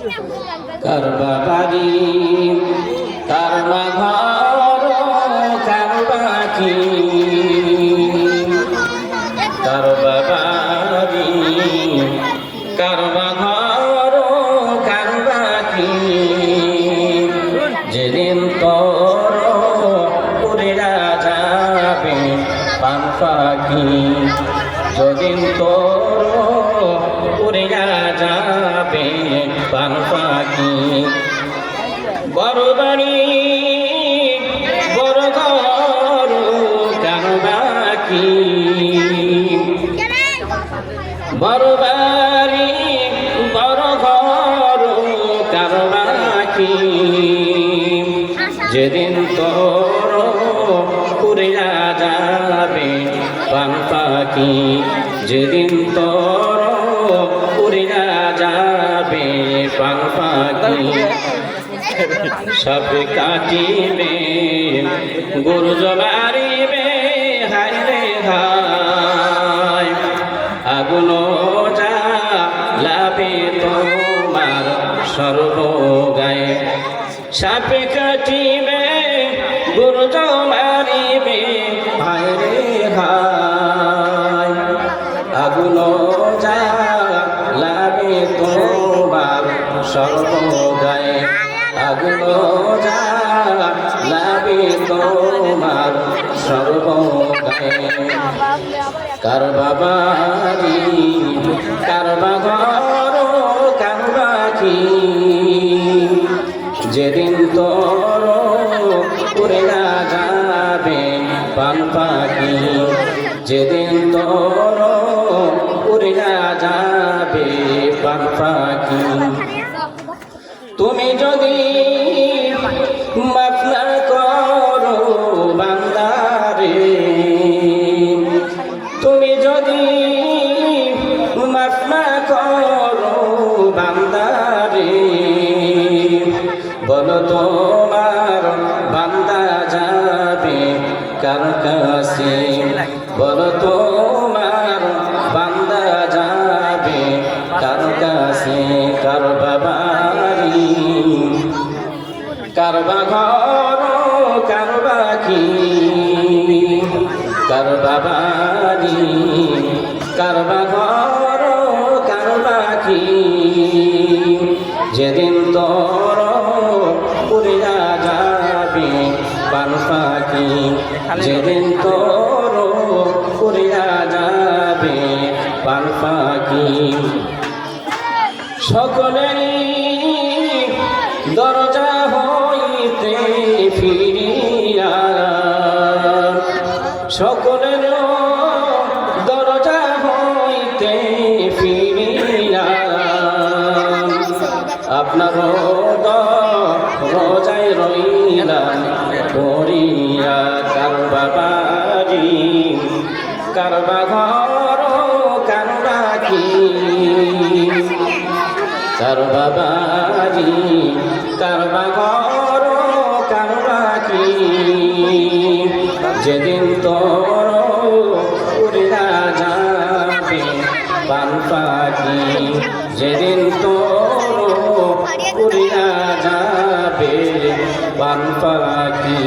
কারবা বাড়ি কারবা ঘর কারবা কি কারবা বাড়ি কারবা ঘর কারবা কি যেদিন তোর উড়িয়া যাবে পান পাখি যেদিন তোর উড়িয়া যাবে পান পাখি বড় বাড়ি বড় ঘর কারবা কি বড় বাড়ি বড় ঘর কারবা কি যেদিন তোর উড়িয়া যাবে পান পাখি যেদিন তোর উড়িয়া যাবে পান পাখি সব কাটিবে গরু জবারিবে হাইরে হায় আগুন জ্বালাবে তোমার সর্বগায়ে সাপে কাটিবে গরু জবারিবে হাইরে হায় আগুন জ্বালাবে তোমার সর্বগায়ে আগুন জ্বালাবে তোমার সর্বগায়ে কারবা বাড়ি কারবা ঘর কারবা কি যেদিন তোর উড়িয়া যাবে পান পাখি যেদিন তোর উড়িয়া যাবে পান পাখি তুমি যদি মাফ না করো বান্দারে তুমি যদি মাফ না করো বান্দারে বলো তোমার বান্দা যাবে কার কাছে বলো তোমার বান্দা যাবে কার কাছে কারবা বাড়ি কারবা ঘর কারবা কি কারবা বাড়ি কারবা ঘর কারবা কি যেদিন তোর উড়িয়া যাবে পান পাখি যেদিন তোর উড়িয়া যাবে পান পাখি সকলেরই দরজা হইতে ফিরিয়া সকলের দরজা হইতে ফিরিয়া আপনার রোজায় রইলাম করিয়া কারবা বাড়ি কারবা ঘর কারবা কি কারবা বাড়ি কারবা ঘর কারবা কি যেদিন তোর উড়িয়া যাবে পান পাখি যেদিন তোর উড়িয়া যাবে পান পাখি